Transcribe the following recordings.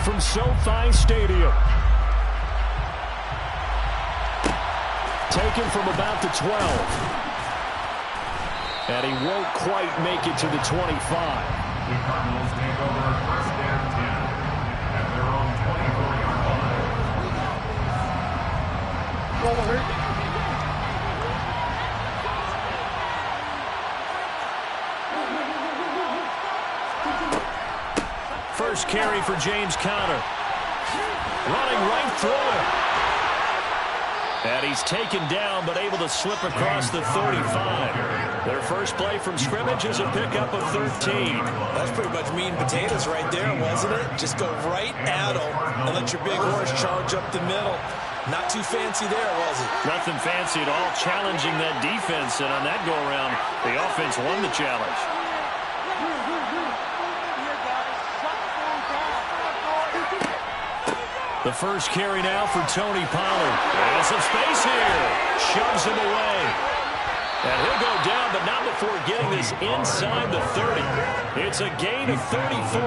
from SoFi Stadium. Taken from about the 12. And he won't quite make it to the 25. The Cardinals take over first and 10 at their own 24-yard line. First carry for James Conner. Running right through him. And he's taken down, but able to slip across the 35. Their first play from scrimmage is a pickup of 13. That's pretty much meat and potatoes right there, wasn't it? Just go right at them and let your big horse charge up the middle. Not too fancy there, was it? Nothing fancy at all, challenging that defense. And on that go-around, the offense won the challenge. The first carry now for Tony Pollard. There's some space here. Shoves him away. And he'll go down, but not before getting this inside the 30. It's a gain of 34.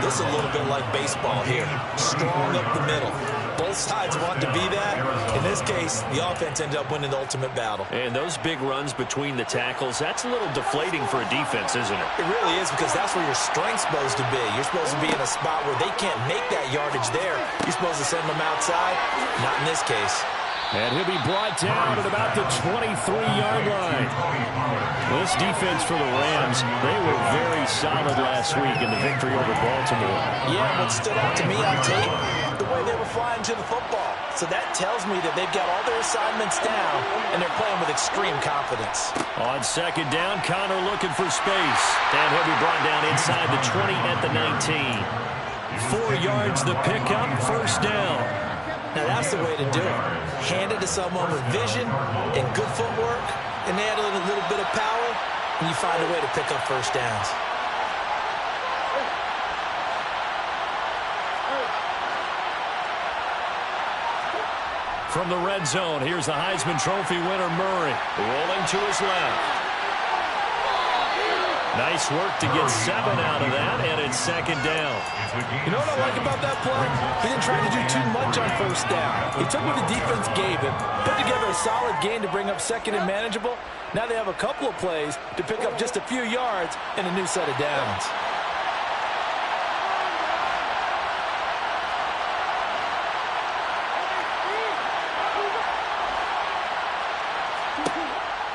This is a little bit like baseball here. Strong up the middle. Both sides want to be that. In this case, the offense ended up winning the ultimate battle. And those big runs between the tackles, that's a little deflating for a defense, isn't it? It really is, because that's where your strength's supposed to be. You're supposed to be in a spot where they can't make that yardage there. You're supposed to send them outside. Not in this case. And he'll be brought down at about the 23-yard line. This defense for the Rams, they were very solid last week in the victory over Baltimore. Yeah, what stood out to me on tape, the way they were flying to the football. So that tells me that they've got all their assignments down, and they're playing with extreme confidence. On second down, Conner looking for space. And he'll be brought down inside the 20 at the 19. 4 yards the pickup, first down. Now that's the way to do it. Hand it to someone with vision and good footwork, and add a little bit of power, and you find a way to pick up first downs. From the red zone, here's the Heisman Trophy winner, Murray, rolling to his left. Nice work to get 7 out of that, and it's second down. You know what I like about that play? He didn't try to do too much on first down. He took what the defense gave him, put together a solid gain to bring up second and manageable. Now they have a couple of plays to pick up just a few yards and a new set of downs.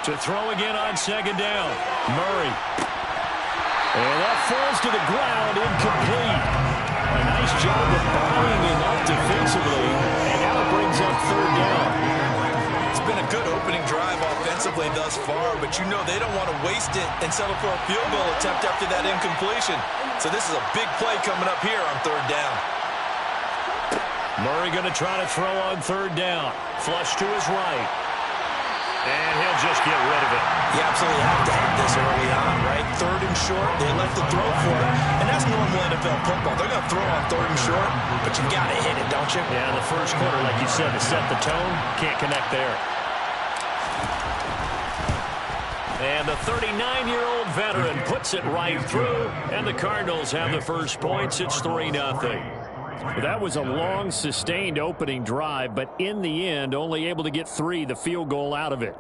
To throw again on second down, Murray. And that falls to the ground, incomplete. A nice job of buying him up defensively, and now it brings up third down. It's been a good opening drive offensively thus far, but you know they don't want to waste it and settle for a field goal attempt after that incompletion. So this is a big play coming up here on third down. Murray going to try to throw on third down. Flush to his right. And he'll just get rid of it. You absolutely have to have this early on, right? Third and short, they left the throw for it. And that's normal NFL football. They're going to throw on third and short, but you got to hit it, don't you? Yeah, in the first quarter, like you said, to set the tone, can't connect there. And the 39-year-old veteran puts it right through, and the Cardinals have the first points. It's 3-0. That was a long, sustained opening drive, but in the end, only able to get 3, the field goal out of it.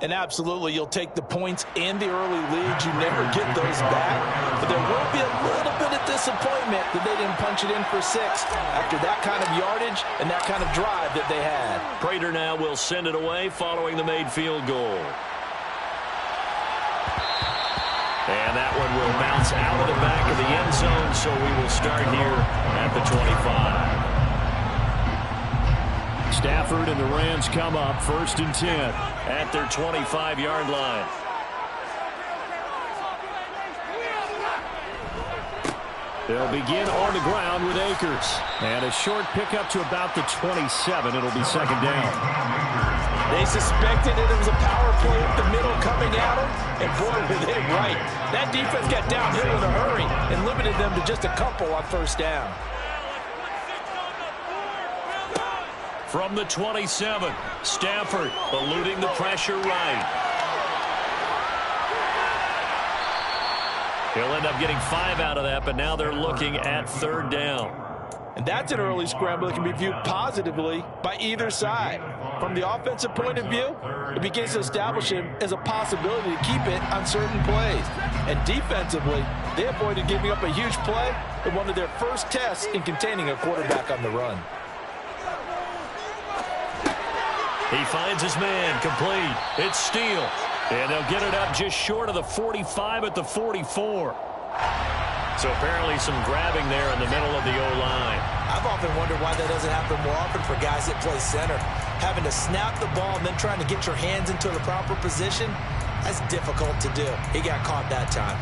And absolutely, you'll take the points in the early leads. You never get those back. But there will be a little bit of disappointment that they didn't punch it in for 6 after that kind of yardage and that kind of drive that they had. Prater now will send it away following the made field goal. And that one will bounce out of the back of the end zone, so we will start here at the 25. Stafford and the Rams come up first and 10 at their 25-yard line. They'll begin on the ground with Akers. And a short pickup to about the 27. It'll be second down. They suspected that it was a power play up the middle coming at them, and boy, were they right. That defense got downhill in a hurry and limited them to just a couple on first down. From the 27, Stafford eluding the pressure right. He'll end up getting 5 out of that, but now they're looking at third down. And that's an early scramble that can be viewed positively by either side. From the offensive point of view, it begins to establish him as a possibility to keep it on certain plays. And defensively, they avoided giving up a huge play in one of their first tests in containing a quarterback on the run. He finds his man, complete. It's Steele. And they'll get it up just short of the 45 at the 44. So apparently some grabbing there in the middle of the O-line. I've often wondered why that doesn't happen more often for guys that play center. Having to snap the ball and then trying to get your hands into the proper position, that's difficult to do. He got caught that time.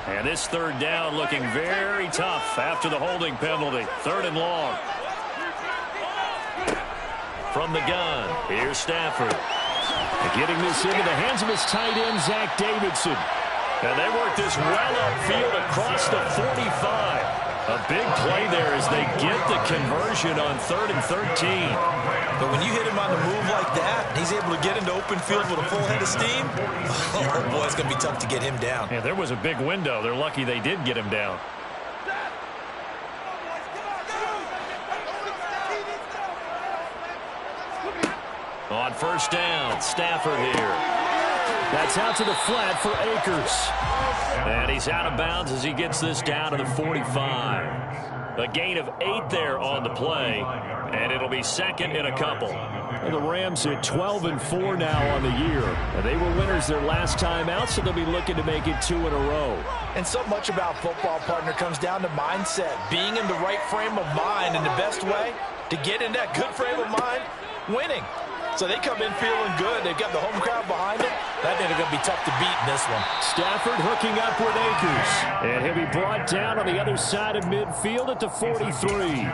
And this third down looking very tough after the holding penalty. 3rd and long. From the gun, here's Stafford. Getting this into the hands of his tight end, Zach Davidson. And they work this well upfield across the 45. A big play there as they get the conversion on 3rd and 13. But when you hit him on the move like that, he's able to get into open field with a full head of steam. Oh, boy, it's going to be tough to get him down. Yeah, there was a big window. They're lucky they did get him down. On 1st down, Stafford here. That's out to the flat for Akers. And he's out of bounds as he gets this down to the 45. A gain of 8 there on the play, and it'll be 2nd and a couple. And the Rams at 12-4 now on the year. And they were winners their last time out, so they'll be looking to make it 2 in a row. And so much about football, partner, comes down to mindset. Being in the right frame of mind, and the best way to get in that good frame of mind, winning. So they come in feeling good. They've got the home crowd behind them. I think they're going to be tough to beat in this one. Stafford hooking up with Akers. And he'll be brought down on the other side of midfield at the 43.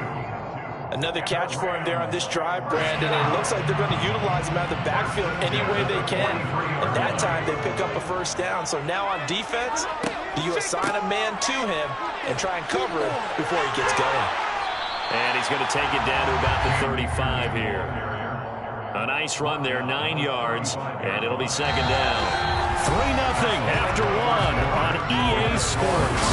Another catch for him there on this drive, Brandon. And it looks like they're going to utilize him out of the backfield any way they can. And that time they pick up a 1st down. So now on defense, do you assign a man to him and try and cover him before he gets going? And he's going to take it down to about the 35 here. A nice run there, 9 yards, and it'll be 2nd down. 3-0 after 1 on EA Sports.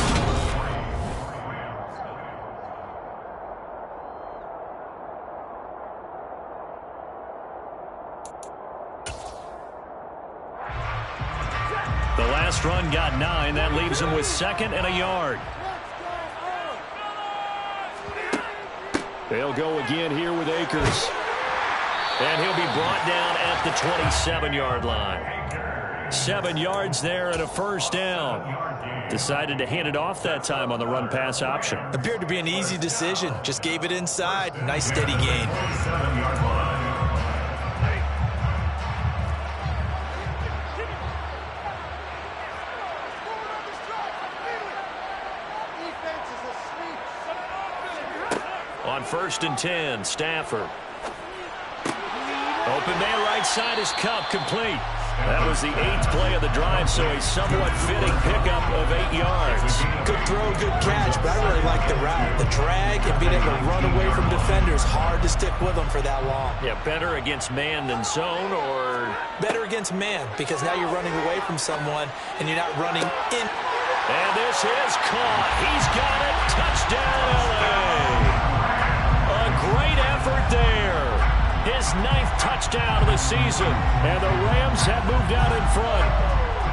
The last run got 9. That leaves him with 2nd and a yard. They'll go again here with Akers. And he'll be brought down at the 27-yard line. 7 yards there and a 1st down. Decided to hand it off that time on the run-pass option. Appeared to be an easy decision. Just gave it inside. Nice steady gain. On 1st and 10, Stafford. Open man right side is Kupp, complete. That was the 8th play of the drive, so a somewhat fitting pickup of 8 yards. Good throw, good catch, but I really like the route. The drag and being able to run away from defenders, hard to stick with them for that long. Yeah, better against man than zone, or? Better against man, because now you're running away from someone and you're not running in. And this is caught. He's got it. Touchdown, LA. A great effort there. His 9th touchdown of the season. And the Rams have moved out in front.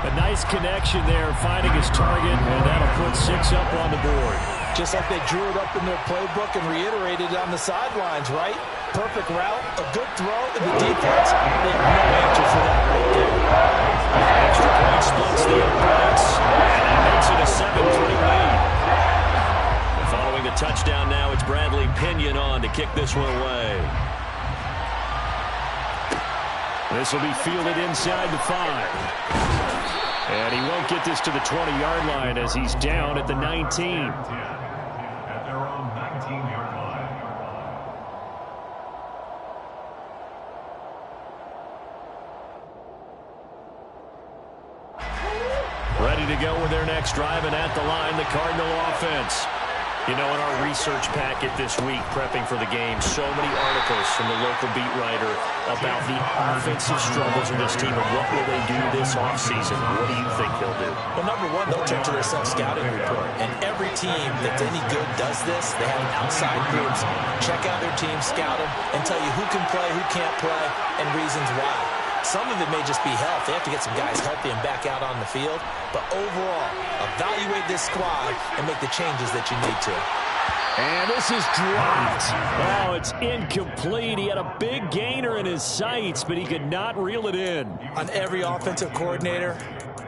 A nice connection there, finding his target, and that'll put 6 up on the board. Just like they drew it up in their playbook and reiterated it on the sidelines, right? Perfect route, a good throw, and the defense, they have no answer for that right there. Extra point splits the opponents, and that makes it a 7-3 lead. Following the touchdown now, it's Bradley Pinion on to kick this one away. This will be fielded inside the 5. And he won't get this to the 20-yard line as he's down at the 19. At their own 19-yard line. Ready to go with their next drive, and at the line, the Cardinal offense. You know, in our research packet this week, prepping for the game, so many articles from the local beat writer about the offensive struggles of this team and what will they do this offseason. What do you think they'll do? Well, number one, they'll turn to their self-scouting report. And every team that's any good does this. They have outside groups. Check out their team, scout them, and tell you who can play, who can't play, and reasons why. Some of it may just be health. They have to get some guys healthy and back out on the field. But overall, evaluate this squad and make the changes that you need to. And this is dropped. Oh, it's incomplete. He had a big gainer in his sights, but he could not reel it in. On every offensive coordinator,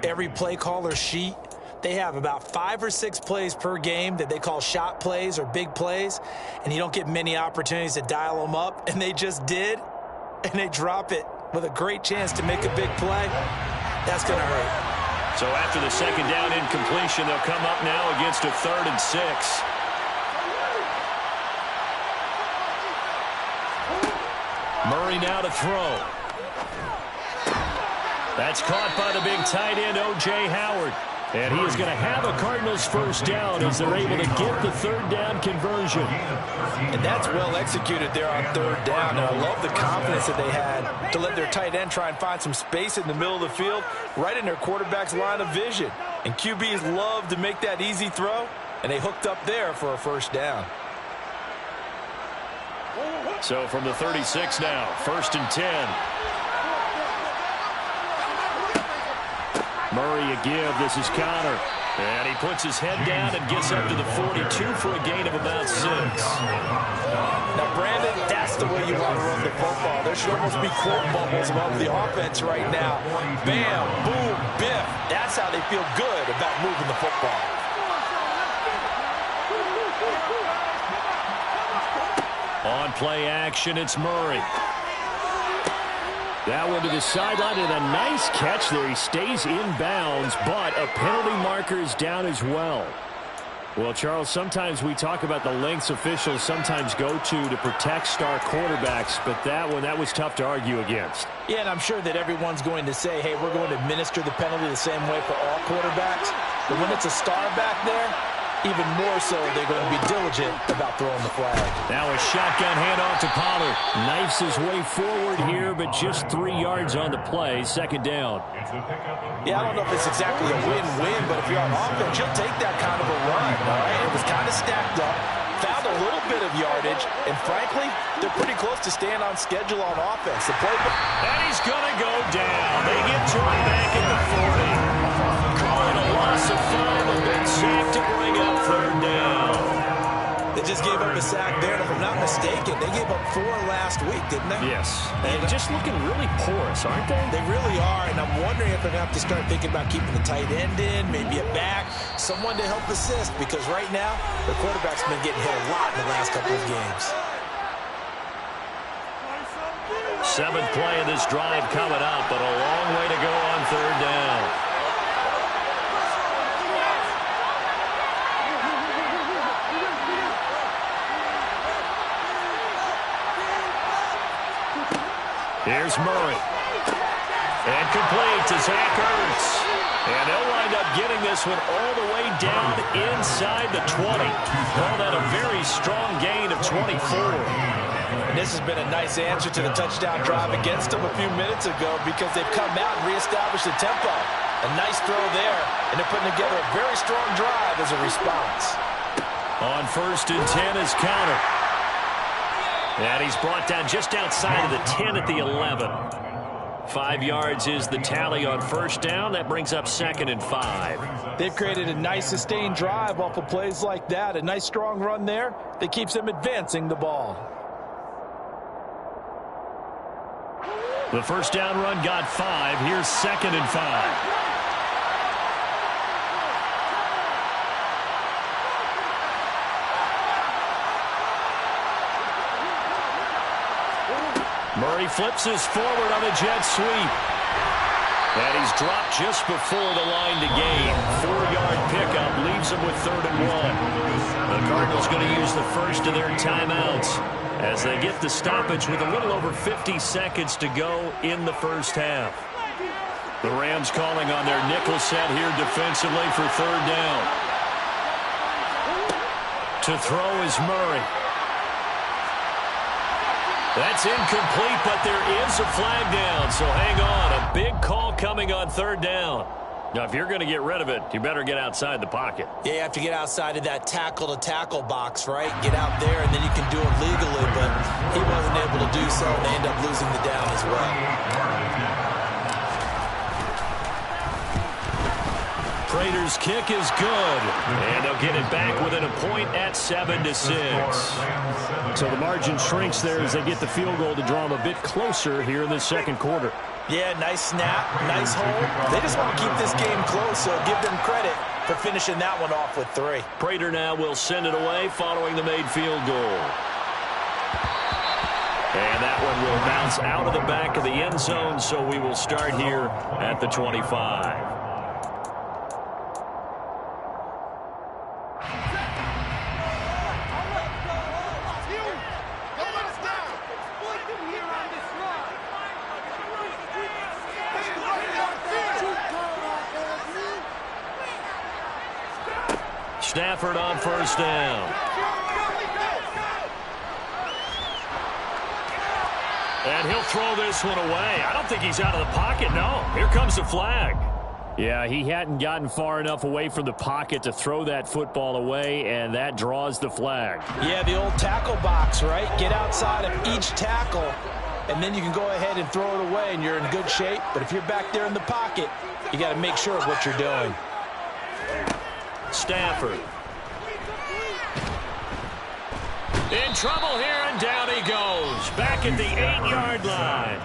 every play caller sheet, they have about 5 or 6 plays per game that they call shot plays or big plays, and you don't get many opportunities to dial them up, and they just did, and they drop it with a great chance to make a big play. That's going to hurt. So after the second down incompletion, they'll come up now against a 3rd and 6. Murray now to throw. That's caught by the big tight end, O.J. Howard. And he is going to have a Cardinals first down as they're able to get the 3rd down conversion. And that's well executed there on 3rd down. And I love the confidence that they had to let their tight end try and find some space in the middle of the field, right in their quarterback's line of vision. And QBs love to make that easy throw, and they hooked up there for a first down. So from the 36 now, 1st and 10. Murray a give. This is Connor. And he puts his head down and gets up to the 42 for a gain of about 6. Now, Brandon, that's the way you want to run the football. There should almost be quote bubbles above the offense right now. Bam, boom, biff. That's how they feel good about moving the football. On play action, it's Murray. That one to the sideline, and a nice catch there. He stays in bounds, but a penalty marker is down as well. Well, Charles, sometimes we talk about the lengths officials sometimes go to protect star quarterbacks, but that was tough to argue against. Yeah, and I'm sure that everyone's going to say, hey, we're going to administer the penalty the same way for all quarterbacks. But when it's a star back there, even more so, they're going to be diligent about throwing the flag. Now a shotgun handoff to Pollard. Knifes his way forward here, but just 3 yards on the play. 2nd down. Yeah, I don't know if it's exactly a win-win, but if you're on offense, you'll take that kind of a run, all right? It was kind of stacked up, found a little bit of yardage, and frankly, they're pretty close to staying on schedule on offense. The playbook. And he's going to go down. They get to him back at the 40. Calling a loss of 5, a big sack to bring up 3rd down. They just gave up a sack there, and if I'm not mistaken, they gave up 4 last week, didn't they? Yes. And just looking really porous, aren't they? They really are, and I'm wondering if they're going to have to start thinking about keeping the tight end in, maybe a back, someone to help assist, because right now, the quarterback's been getting hit a lot in the last couple of games. 7th play of this drive coming up, but a long way to go on 3rd down. Here's Murray. And complete to Zach Ertz. And they'll wind up getting this one all the way down inside the 20. Call that a very strong gain of 24. And this has been a nice answer to the touchdown drive against them a few minutes ago because they've come out and reestablished the tempo. A nice throw there, and they're putting together a very strong drive as a response. On 1st and 10 is Connor. And he's brought down just outside of the 10 at the 11. 5 yards is the tally on 1st down. That brings up 2nd and 5. They've created a nice sustained drive off of plays like that. A nice strong run there that keeps them advancing the ball. The 1st down run got 5. Here's 2nd and 5. Murray flips this forward on a jet sweep. And he's dropped just before the line to gain. 4-yard pickup leaves him with 3rd and 1. The Cardinals going to use the first of their timeouts as they get the stoppage with a little over 50 seconds to go in the first half. The Rams calling on their nickel set here defensively for 3rd down. To throw is Murray. That's incomplete, but there is a flag down, so hang on. A big call coming on third down. Now, if you're going to get rid of it, you better get outside the pocket. Yeah, you have to get outside of that tackle-to-tackle box, right? Get out there, and then you can do it legally, but he wasn't able to do so, and they end up losing the down as well. Prater's kick is good, and they'll get it back within a point at 7-6. So the margin shrinks there as they get the field goal to draw them a bit closer here in the second quarter. Yeah, nice snap, nice hold. They just want to keep this game close, so give them credit for finishing that one off with 3. Prater now will send it away following the made field goal. And that one will bounce out of the back of the end zone, so we will start here at the 25. Stafford on first down. And he'll throw this one away. I don't think he's out of the pocket, no. Here comes the flag. Yeah, he hadn't gotten far enough away from the pocket to throw that football away, and that draws the flag. Yeah, the old tackle box, right? Get outside of each tackle, and then you can go ahead and throw it away, and you're in good shape. But if you're back there in the pocket, you got to make sure of what you're doing. Stafford. In trouble here, and down he goes. Back at the 8-yard line.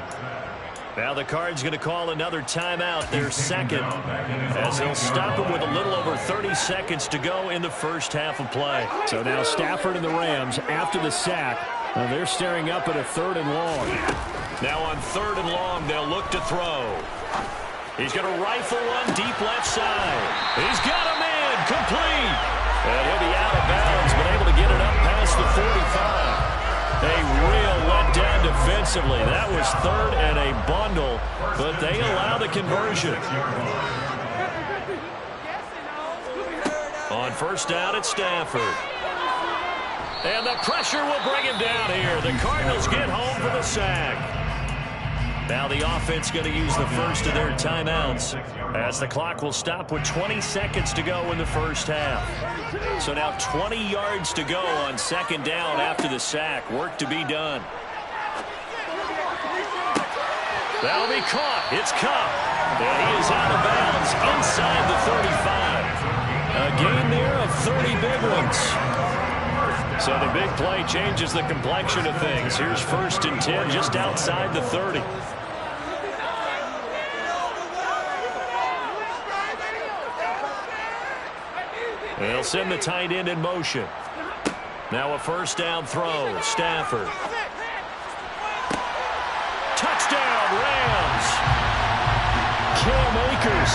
Now the Cards going to call another timeout, their second, as they'll stop it with a little over 30 seconds to go in the first half of play. So now Stafford and the Rams, after the sack, they're staring up at a 3rd and long. Now on 3rd and long, they'll look to throw. He's going to rifle one deep left side. He's got a man. Complete. And he'll be out of bounds, but able to get it up past the 45. A real letdown defensively. That was 3rd and a bundle, but they allow the conversion. On first down, it's Stafford. And the pressure will bring him down here. The Cardinals get home for the sack. Now the offense going to use the first of their timeouts as the clock will stop with 20 seconds to go in the first half. So now 20 yards to go on second down after the sack. Work to be done. That'll be caught. It's Kupp. And he is out of bounds inside the 35. A gain there of 30 big ones. So the big play changes the complexion of things. Here's 1st and 10 just outside the 30. They'll send the tight end in motion. Now a first down throw. Stafford. Touchdown, Rams. Cam Akers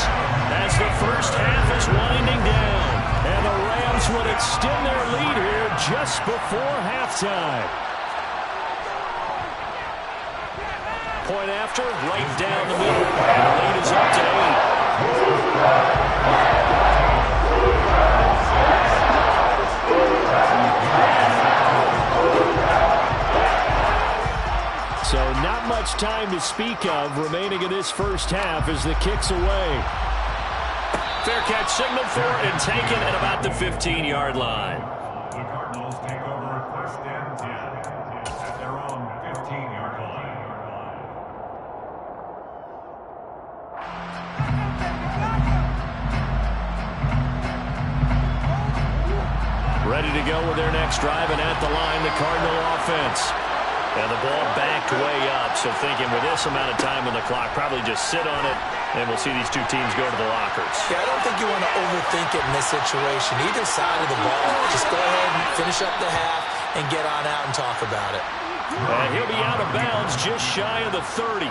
as the first half is winding down. And the Rams will extend their lead here just before halftime. Point after, right down the middle. And the lead is up to 8. So not much time to speak of remaining in this first half as the kick's away. Fair catch signaled for and taken at about the 15-yard line. The Cardinals take over 1st and 10 at their own 15-yard line. Ready to go with their next drive, and at the line, the Cardinal offense. And the ball backed way up, so thinking with this amount of time on the clock, probably just sit on it, and we'll see these two teams go to the lockers. Yeah, I don't think you want to overthink it in this situation. Either side of the ball, just go ahead and finish up the half and get on out and talk about it. And he'll be out of bounds just shy of the 30.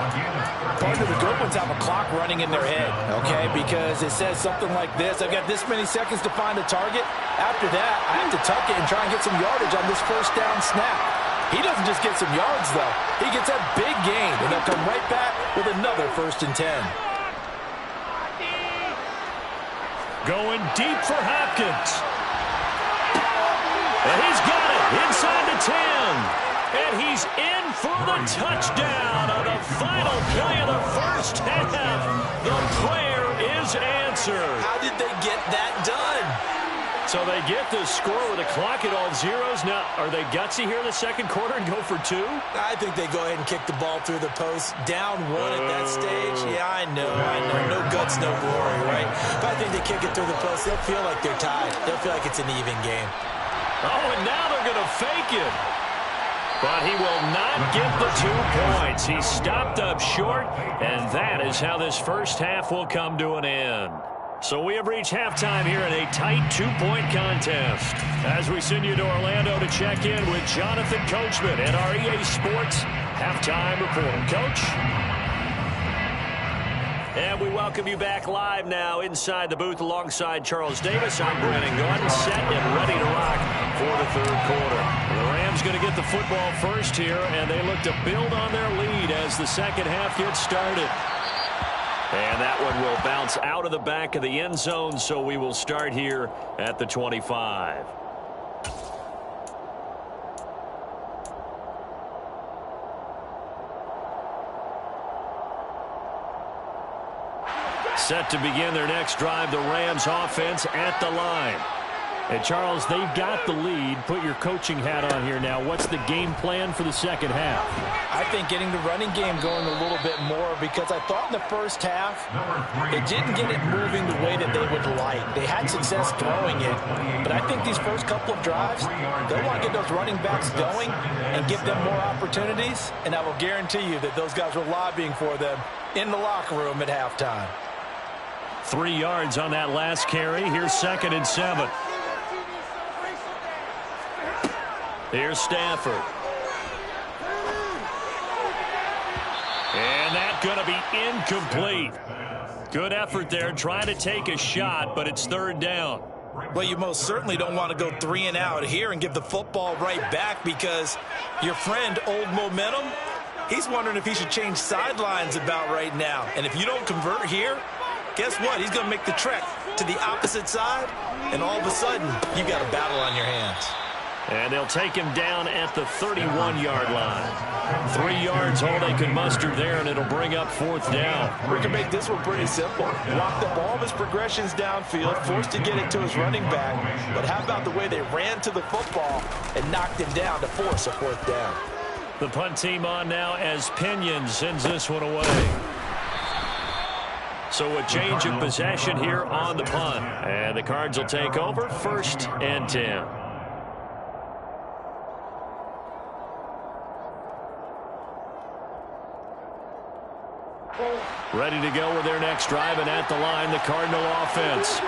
Part of the good ones have a clock running in their head, okay, because it says something like this. I've got this many seconds to find a target. After that, I have to tuck it and try and get some yardage on this first down snap. He doesn't just get some yards, though. He gets a big gain, and they'll come right back with another 1st and 10. Going deep for Hopkins. And he's got it inside the 10. And he's in for the touchdown on the final play of the first half. The prayer is answered. How did they get that done? So they get the score with the clock at all zeros. Now, are they gutsy here in the second quarter and go for 2? I think they go ahead and kick the ball through the post. Down 1 at that stage. Yeah, I know. No guts, no glory, right? But I think they kick it through the post. They'll feel like they're tied. They'll feel like it's an even game. Oh, and now they're going to fake it. But he will not get the 2 points. He stopped up short, and that is how this first half will come to an end. So we have reached halftime here in a tight 2-point contest. As we send you to Orlando to check in with Jonathan Coachman and our EA Sports halftime reporter. Coach? And we welcome you back live now inside the booth alongside Charles Davis. I'm Brandon Gordon, set and ready to rock for the third quarter. The Rams going to get the football first here, and they look to build on their lead as the second half gets started. And that one will bounce out of the back of the end zone, so we will start here at the 25. Set to begin their next drive, the Rams offense at the line. And Charles, they've got the lead. Put your coaching hat on here now. What's the game plan for the second half? I think getting the running game going a little bit more, because I thought in the first half they didn't get it moving the way that they would like. They had success throwing it, but I think these first couple of drives, they'll want to get those running backs going and give them more opportunities, and I will guarantee you that those guys were lobbying for them in the locker room at halftime. 3 yards on that last carry. Here's 2nd and 7. Here's Stafford. And that's going to be incomplete. Good effort there, trying to take a shot, but it's 3rd down. Well, you most certainly don't want to go 3 and out here and give the football right back, because your friend, Old Momentum, he's wondering if he should change sidelines about right now. And if you don't convert here, guess what? He's going to make the trek to the opposite side, and all of a sudden, you got a battle on your hands. And they'll take him down at the 31-yard line. 3 yards all they could muster there, and it'll bring up 4th down. We can make this one pretty simple. Block the ball of his progressions downfield, forced to get it to his running back. But how about the way they ran to the football and knocked him down to force a 4th down? The punt team on now as Pinion sends this one away. So a change of possession here on the punt. And the Cards will take over 1st and 10. Ready to go with their next drive, and at the line, the Cardinal offense.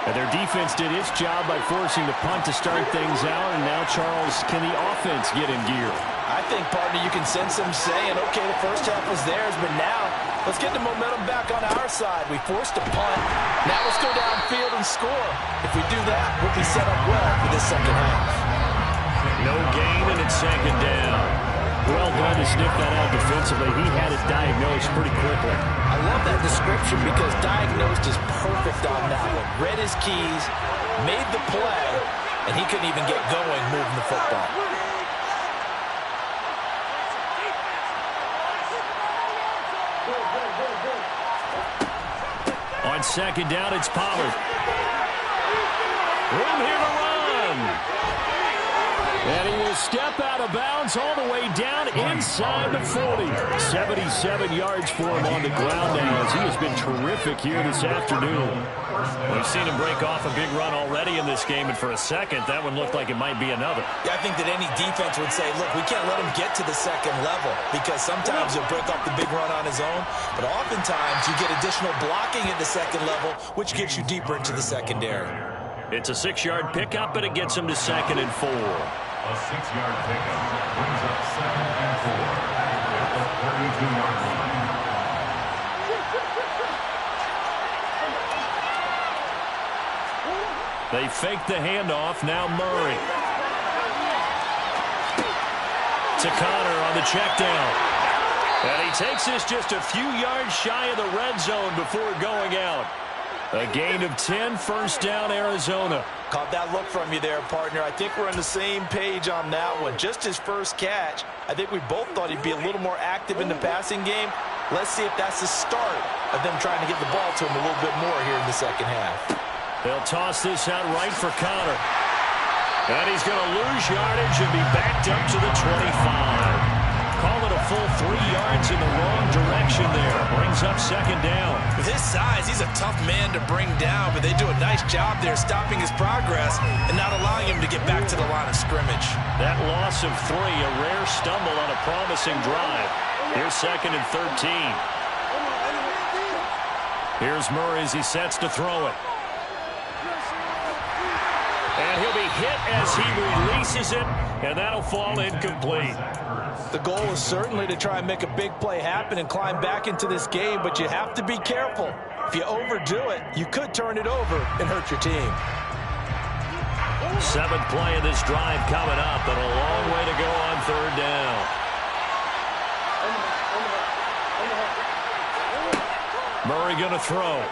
And their defense did its job by forcing the punt to start things out, and now, Charles, can the offense get in gear? I think, partner, you can sense them saying, okay, the first half was theirs, but now let's get the momentum back on our side. We forced a punt. Now let's go downfield and score. If we do that, we'll be set up well for this second half. No gain, and it's 2nd down. Well done to sniff that out defensively. He had it diagnosed pretty quickly. I love that description, because diagnosed is perfect on that one. Read his keys, made the play, and he couldn't even get going moving the football. On 2nd down, it's Pollard. Room here to run. And he will step out of bounds all the way down inside the 40. 77 yards for him on the ground now, as he has been terrific here this afternoon. We've seen him break off a big run already in this game, and for a second, that one looked like it might be another. Yeah, I think that any defense would say, look, we can't let him get to the second level, because sometimes he'll break off the big run on his own, but oftentimes you get additional blocking at the second level, which gets you deeper into the secondary. It's a 6-yard pickup, and it gets him to 2nd and 4. A 6-yard pickup brings up 2nd and 4 at the 32-yard line. They fake the handoff. Now Murray. To Connor on the check down. And he takes this just a few yards shy of the red zone before going out. A gain of 10, first down, Arizona. Caught that look from you there, partner. I think we're on the same page on that one. Just his first catch. I think we both thought he'd be a little more active in the passing game. Let's see if that's the start of them trying to get the ball to him a little bit more here in the second half. They'll toss this out right for Conner. And he's going to lose yardage and be backed up to the 25. Call it a full 3 yards in the wrong direction there. Brings up second down. With his size, he's a tough man to bring down, but they do a nice job there stopping his progress and not allowing him to get back to the line of scrimmage. That loss of 3, a rare stumble on a promising drive. Here's second and 13. Here's Murray as he sets to throw it. And he'll be hit as he releases it, and that'll fall incomplete. The goal is certainly to try and make a big play happen and climb back into this game, but you have to be careful. If you overdo it, you could turn it over and hurt your team. 7th play of this drive coming up, and a long way to go on third down. Murray going to throw.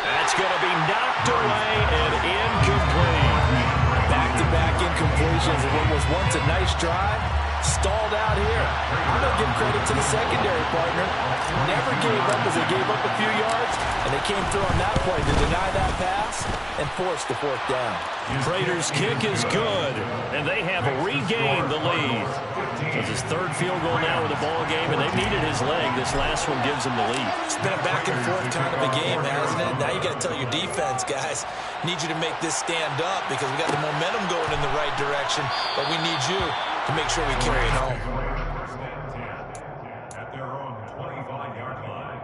That's going to be knocked away and incomplete. Back-to-back incompletions of what was once a nice drive, stalled out here. I'm going to give credit to the secondary, partner. Never gave up as they gave up a few yards, and they came through on that play to deny that pass and force the 4th down. Prater's kick is good, and they have regained the lead. It's his 3rd field goal now in the ball game, and they needed his leg. This last one gives them the lead. It's been a back-and-forth kind of a game, hasn't it? Now you got to tell your defense, guys, need you to make this stand up because we got the momentum going in the right direction, but we need you to make sure we carry it home. At their own 25-yard line.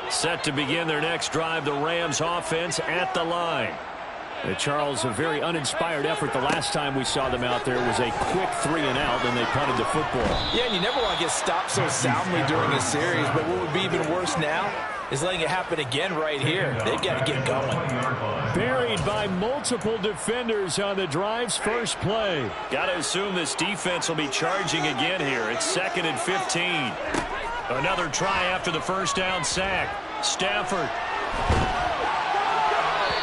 Set to begin their next drive, the Rams offense at the line. Charles, a very uninspired effort the last time we saw them out there. It was a quick 3 and out, and they punted the football. Yeah, and you never want to get stopped so soundly during a series, but what would be even worse now is letting it happen again right here. They've got to get going. Buried by multiple defenders on the drive's first play. Got to assume this defense will be charging again here. It's 2nd and 15. Another try after the first down sack. Stafford.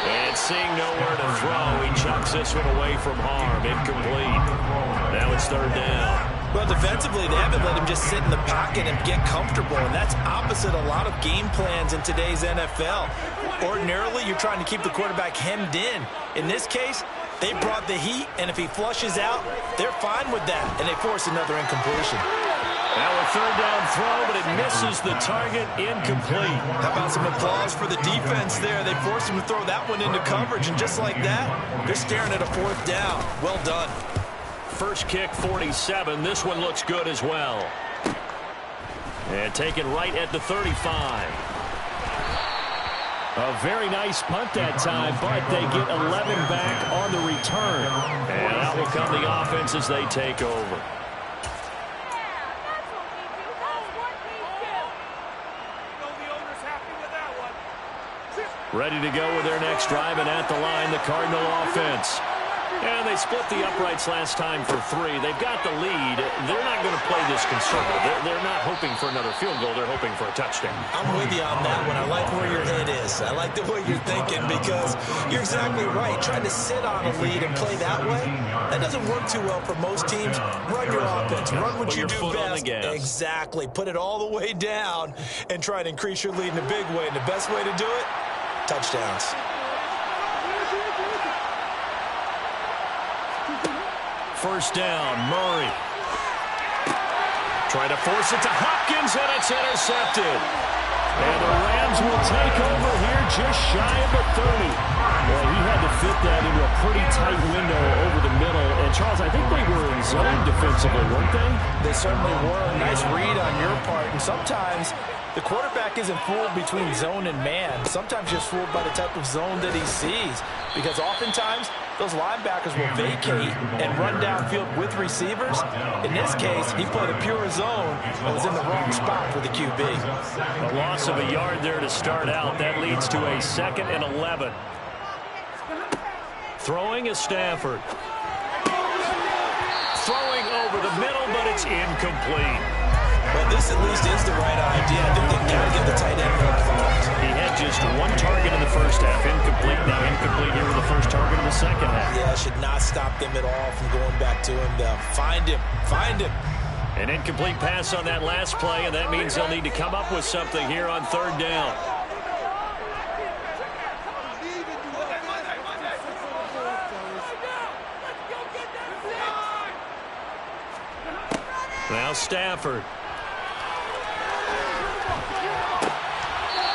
And seeing nowhere to throw, he chucks this one away from harm. Incomplete. Now it's 3rd down. Well, defensively, they haven't let him just sit in the pocket and get comfortable, and that's opposite a lot of game plans in today's NFL. Ordinarily, you're trying to keep the quarterback hemmed in. In this case, they brought the heat, and if he flushes out, they're fine with that, and they force another incompletion. Now a 3rd down throw, but it misses the target. Incomplete. How about some applause for the defense there? They forced him to throw that one into coverage, and just like that, they're staring at a 4th down. Well done. First kick, 47. This one looks good as well. And taken right at the 35. A very nice punt that time, but they get 11 back on the return. And out will come the offense as they take over. Ready to go with their next drive, and at the line, the Cardinal offense. And they split the uprights last time for 3. They've got the lead. They're not going to play this conservative. They're not hoping for another field goal. They're hoping for a touchdown. I'm with you on that one. I like where your head is. I like the way you're thinking because you're exactly right. Trying to sit on a lead and play that way, that doesn't work too well for most teams. Run your offense. Run what you do best. Exactly. Put it all the way down and try to increase your lead in a big way. And the best way to do it, touchdowns. First down, Murray. Try to force it to Hopkins, and it's intercepted. And the Rams will take over here just shy of the 30. Well, he had to fit that into a pretty tight window over the middle. And, Charles, I think they were in zone defensively, weren't they? They certainly were. Nice read on your part. And sometimes the quarterback isn't fooled between zone and man. Sometimes just fooled by the type of zone that he sees. Because oftentimes, those linebackers will vacate and run downfield with receivers. In this case, he played a pure zone and was in the wrong spot for the QB. A loss of a yard there to start out. That leads to a 2nd and 11. Throwing is Stafford. Throwing over the middle, but it's incomplete. Well, this at least is the right idea. I think they've got to get the tight end involved. He had just 1 target in the first half. Incomplete. Now incomplete here with the first target in the second half. Yeah, should not stop them at all from going back to him. Find him. Find him. An incomplete pass on that last play, and that means they'll need to come up with something here on 3rd down. Now Stafford.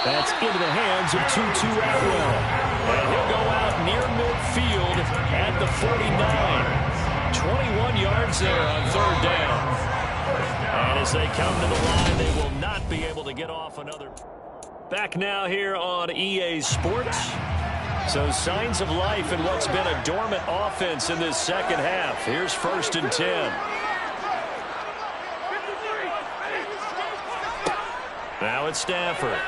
That's into the hands of Tutu Atwell. And he'll go out near midfield at the 49. 21 yards there on 3rd down. And as they come to the line, they will not be able to get off another. Back now here on EA Sports. So signs of life in what's been a dormant offense in this second half. Here's 1st and 10. Now it's Stafford.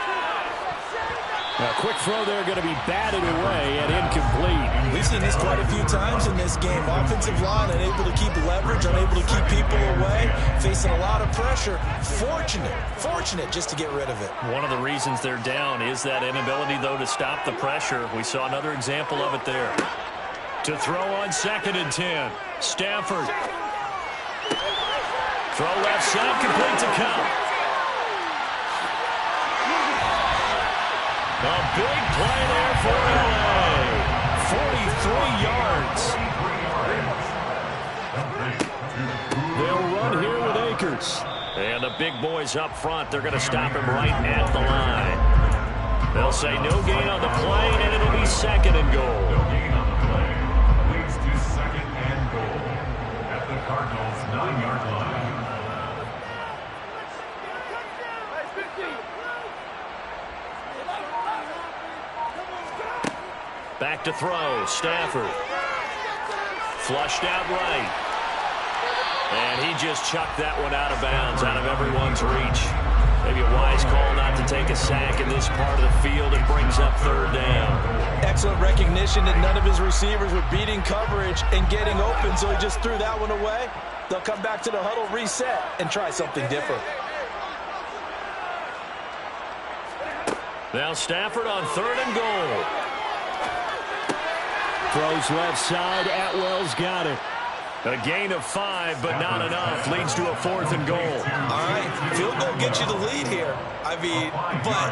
A quick throw there going to be batted away and incomplete. We've seen this quite a few times in this game. Offensive line unable to keep leverage, unable to keep people away, facing a lot of pressure. Fortunate just to get rid of it. One of the reasons they're down is that inability, though, to stop the pressure. We saw another example of it there. To throw on 2nd and 10. Stafford. Throw left side, complete to Cup. A big play there for LA. 43 yards. They'll run here with Akers. And the big boys up front, they're going to stop him right at the line. They'll say no gain on the play, and it'll be 2nd and goal. No gain on the play leads to 2nd and goal at the Cardinals' 9-yard line. Back to throw. Stafford. Flushed out right. And he just chucked that one out of bounds, out of everyone's reach. Maybe a wise call not to take a sack in this part of the field. It brings up 3rd down. Excellent recognition that none of his receivers were beating coverage and getting open, so he just threw that one away. They'll come back to the huddle, reset, and try something different. Now Stafford on 3rd and goal. Throws left side. Atwell's got it. A gain of 5, but not enough. Leads to a 4th and goal. All right, field goal gets you the lead here. I mean, but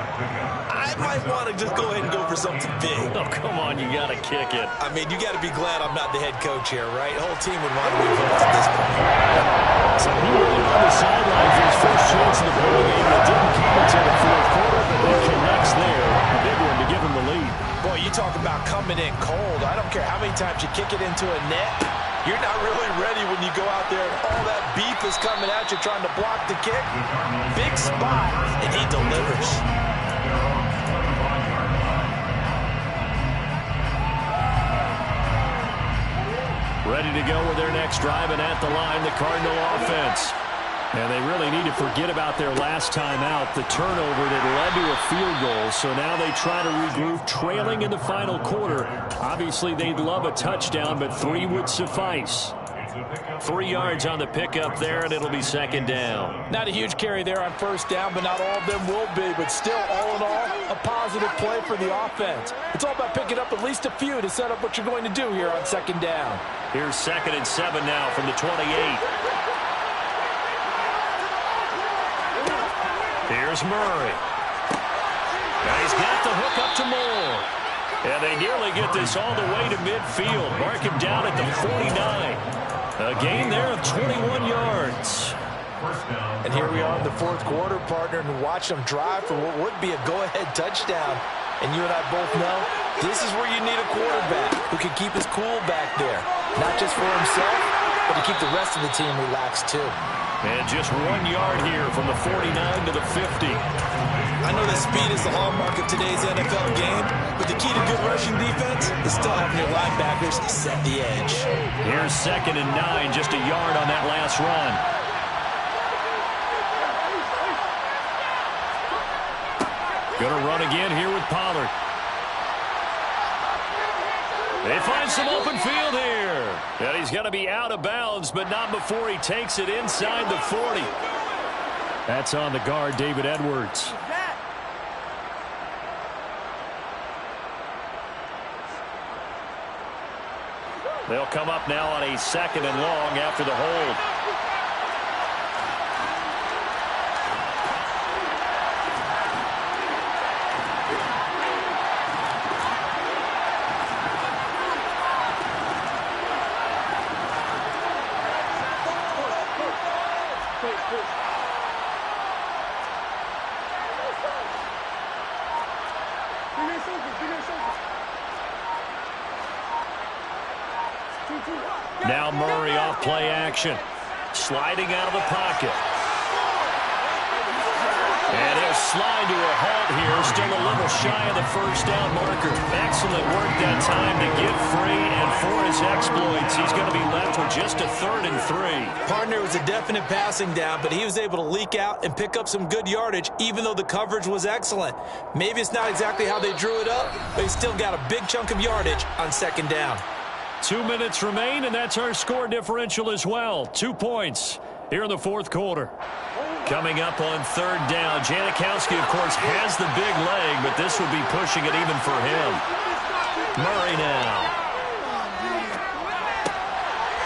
I might want to just go ahead and go for something big. Oh, come on, you got to kick it. I mean, you got to be glad I'm not the head coach here, right? The whole team would want to be involved at this point. So he waited on the sideline for his first chance in the ball game. It didn't come until the 4th quarter, but he connects there. A big one to give him the lead. Boy, you talk about coming in cold. I don't care how many times you kick it into a net. You're not really ready when you go out there and all that beef is coming at you trying to block the kick. Big spot, and he delivers. Ready to go with their next drive, and at the line, the Cardinal offense. And they really need to forget about their last time out, the turnover that led to a field goal. So now they try to regroup, trailing in the final quarter. Obviously, they'd love a touchdown, but 3 would suffice. 3 yards on the pickup there, and it'll be 2nd down. Not a huge carry there on 1st down, but not all of them will be. But still, all in all, a positive play for the offense. It's all about picking up at least a few to set up what you're going to do here on 2nd down. Here's 2nd and 7 now from the 28. Here's Murray. And he's got the hook up to Moore. And they nearly get this all the way to midfield. Mark him down at the 49. A gain there of 21 yards. And here we are in the 4th quarter, partner, and watch them drive for what would be a go-ahead touchdown. And you and I both know this is where you need a quarterback who can keep his cool back there. Not just for himself, but to keep the rest of the team relaxed too. And just 1 yard here from the 49 to the 50. I know that speed is the hallmark of today's NFL game, but the key to good rushing defense is still having your linebackers set the edge. Here's 2nd and 9, just a yard on that last run. Gonna run again here with Pollard. They find some open field here. And he's going to be out of bounds, but not before he takes it inside the 40. That's on the guard, David Edwards. They'll come up now on a 2nd and long after the hold. Now Murray off play action. Sliding out of the pocket. And he'll slide to a halt here. Still a little shy of the first down marker. Excellent work that time to get free. And for his exploits, he's going to be left with just a 3rd and 3. Partner was a definite passing down, but he was able to leak out and pick up some good yardage, even though the coverage was excellent. Maybe it's not exactly how they drew it up, but he still got a big chunk of yardage on 2nd down. 2 minutes remain, and that's our score differential as well. 2 points here in the 4th quarter. Coming up on 3rd down, Janikowski, of course, has the big leg, but this would be pushing it even for him. Murray now.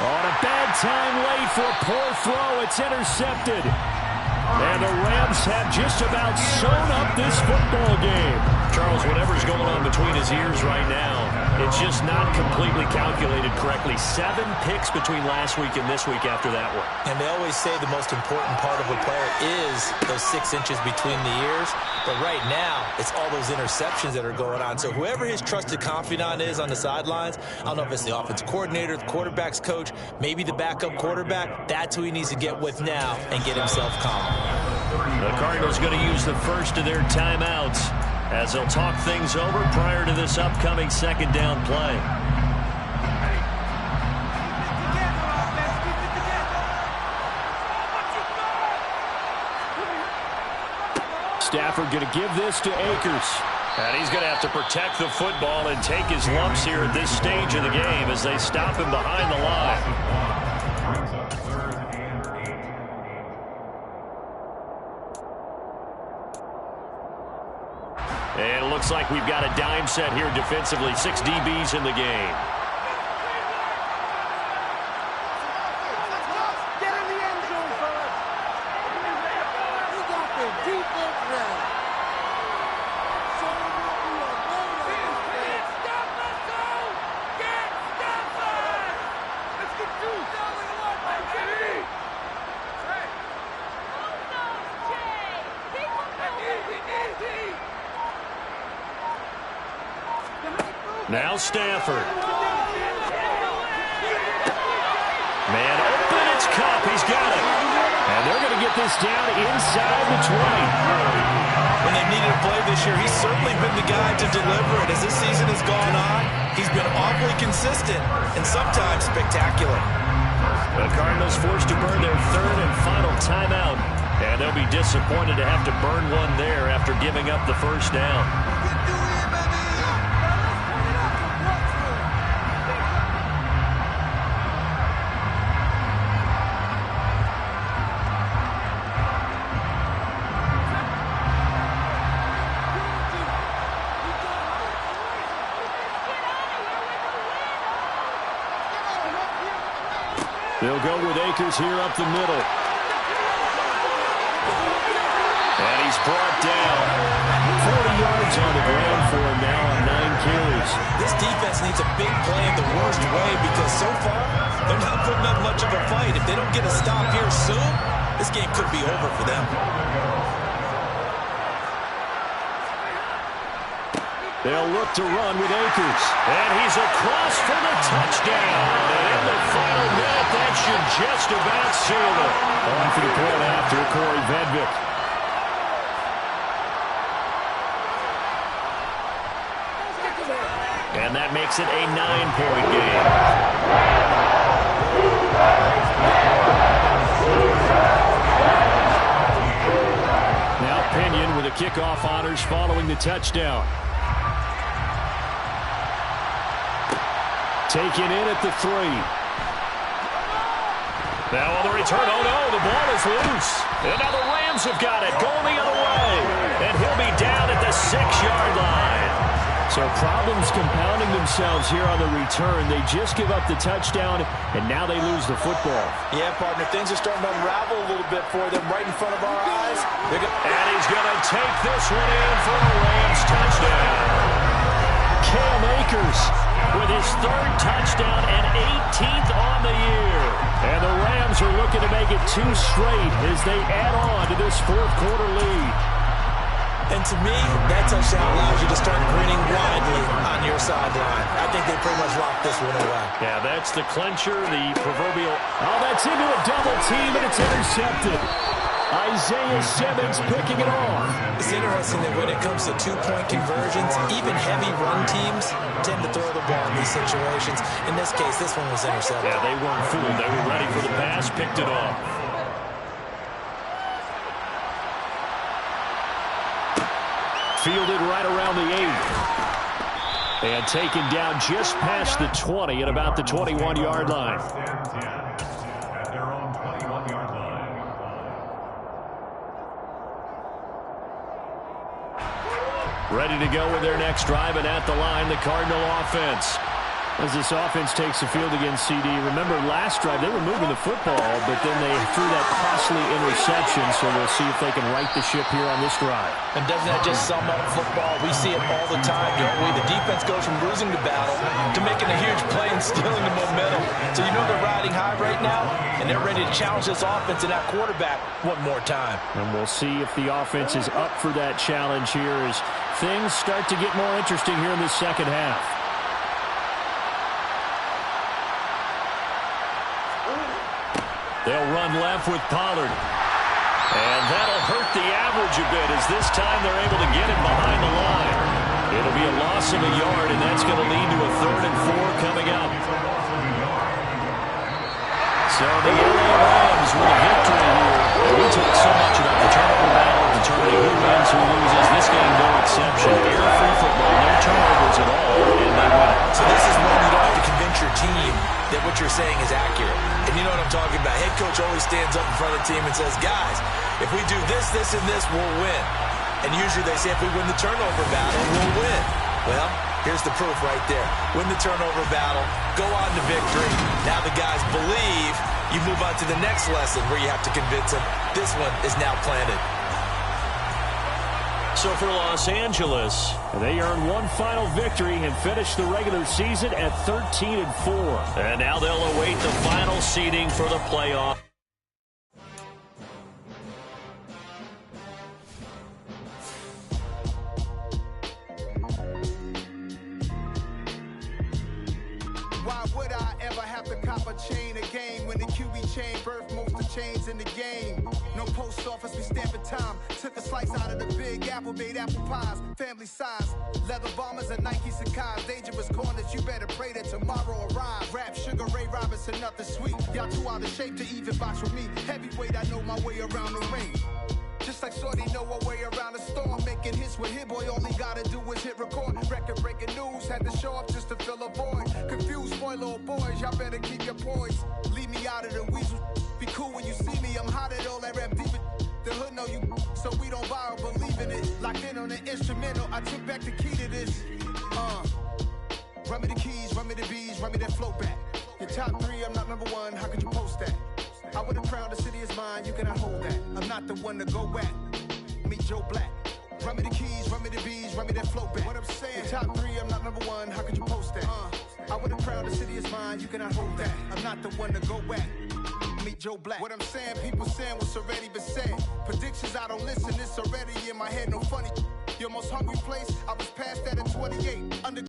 On a bad time late for a poor throw. It's intercepted. And the Rams have just about sewn up this football game. Charles, whatever's going on between his ears right now, it's just not completely calculated correctly. 7 picks between last week and this week after that one. And they always say the most important part of a player is those 6 inches between the ears. But right now, it's all those interceptions that are going on. So whoever his trusted confidant is on the sidelines, I don't know if it's the offensive coordinator, the quarterback's coach, maybe the backup quarterback, that's who he needs to get with now and get himself calm. The Cardinals going to use the first of their timeouts as they'll talk things over prior to this upcoming 2nd down play. Stafford going to give this to Akers. And he's going to have to protect the football and take his lumps here at this stage of the game as they stop him behind the line. And it looks like we've got a dime set here defensively. 6 DBs in the game. Get in the end zone, fellas. We got the defense ready. Let's get two. Now Stafford. Man open, it's Kupp. He's got it. And they're going to get this down inside the 20. When they needed a play this year, he's certainly been the guy to deliver it. As this season has gone on, he's been awfully consistent and sometimes spectacular. The Cardinals forced to burn their 3rd and final timeout. And they'll be disappointed to have to burn one there after giving up the first down. They'll go with Akers here up the middle. And he's brought down. 40 yards on the ground for him now on 9 carries. This defense needs a big play in the worst way because so far, they're not putting up much of a fight. If they don't get a stop here soon, this game could be over for them. They'll look to run with Akers. And he's across for the touchdown. And in the final minute, that should just about sealed it. On for the point after, Corey Vedvik. And that makes it a 9-point game. Now Pinion with the kickoff honors following the touchdown. Taken in at the 3. Now on the return, oh no, the ball is loose. And now the Rams have got it, going the other way. And he'll be down at the 6-yard line. So problems compounding themselves here on the return. They just give up the touchdown, and now they lose the football. Yeah, partner, things are starting to unravel a little bit for them right in front of our eyes. And he's going to take this one in for a Rams touchdown. Cam Akers with his 3rd touchdown and 18th on the year. And the Rams are looking to make it 2 straight as they add on to this 4th quarter lead. And to me, that touchdown allows you to start grinning widely on your sideline. I think they pretty much locked this one away. Yeah, that's the clincher, the proverbial. Oh, that's into a double team, and it's intercepted. Isaiah Simmons picking it off. It's interesting that when it comes to 2-point conversions, even heavy run teams tend to throw the ball in these situations. In this case, this one was intercepted. Yeah, they weren't fooled. They were ready for the pass, picked it off. Fielded right around the 8. And taken down just past the 20 at about the 21-yard line. At their own 21-yard line. Ready to go with their next drive, and at the line, the Cardinal offense. As this offense takes the field against CD, remember last drive they were moving the football, but then they threw that costly interception, so we'll see if they can right the ship here on this drive. And doesn't that just sum up football? We see it all the time, don't we? The defense goes from losing the battle to making a huge play and stealing the momentum. So you know they're riding high right now, and they're ready to challenge this offense and that quarterback one more time. And we'll see if the offense is up for that challenge here as things start to get more interesting here in the second half. They'll run left with Pollard. And that'll hurt the average a bit as this time they're able to get him behind the line. It'll be a loss of a yard, and that's going to lead to a 3rd and 4 coming up. So the LA Rams with a victory here. And we talk so much about the turnover battle, determining who wins, who loses. This game, no exception. Air-free football, no turnovers at all, and they win it. So this is when you don't have to convince your team that what you're saying is accurate. And you know what I'm talking about. Head coach always stands up in front of the team and says, guys, if we do this, this, and this, we'll win. And usually they say if we win the turnover battle, we'll win. Well, here's the proof right there. Win the turnover battle, go on to victory. Now the guys believe. You move on to the next lesson where you have to convince them. This one is now planted. So for Los Angeles, they earn one final victory and finish the regular season at 13-4. And now they'll await the final seeding for the playoff. Why would I ever have to cop a chain a game when the QB chain birthed most of chains in the game? No post office, we stamping time. Took a slice out of the big apple, made apple pies, family size. Leather bombers and Nike Sacai's, dangerous corners, you better pray that tomorrow arrives. Rap, Sugar Ray Robinson, nothing sweet. Y'all too out of shape to even box with me. Heavyweight, I know my way around the ring. Just like Shorty know a way around the storm. Making hits with Hit Boy, all he gotta do is hit record. Record breaking news, had to show up just to fill a void. Confused boy, little boys, y'all better keep your poise. Leave me out of the weasel. Be cool when you see me, I'm hot at all that rap deep. The hood know you, so we don't borrow, believe in it. Locked in on the instrumental, I took back the key to this. Run me the keys, run me the bees, run me that flow back. Your top 3, I'm not number 1, how could you post that? I would have crowned the city is mine, you cannot hold that. I'm not the one to go at. Meet Joe Black. Run me the keys, run me the bees, run me that flow back. What I'm saying, your top 3, I'm not number 1, how could you post that? I would have crowned the city is mine, you cannot hold that. I'm not the one to go at. Meet Joe Black. What I'm saying, people saying what's already been said. Predictions, I don't listen, it's already in my head, no funny. Your most hungry place, I was past that at 28.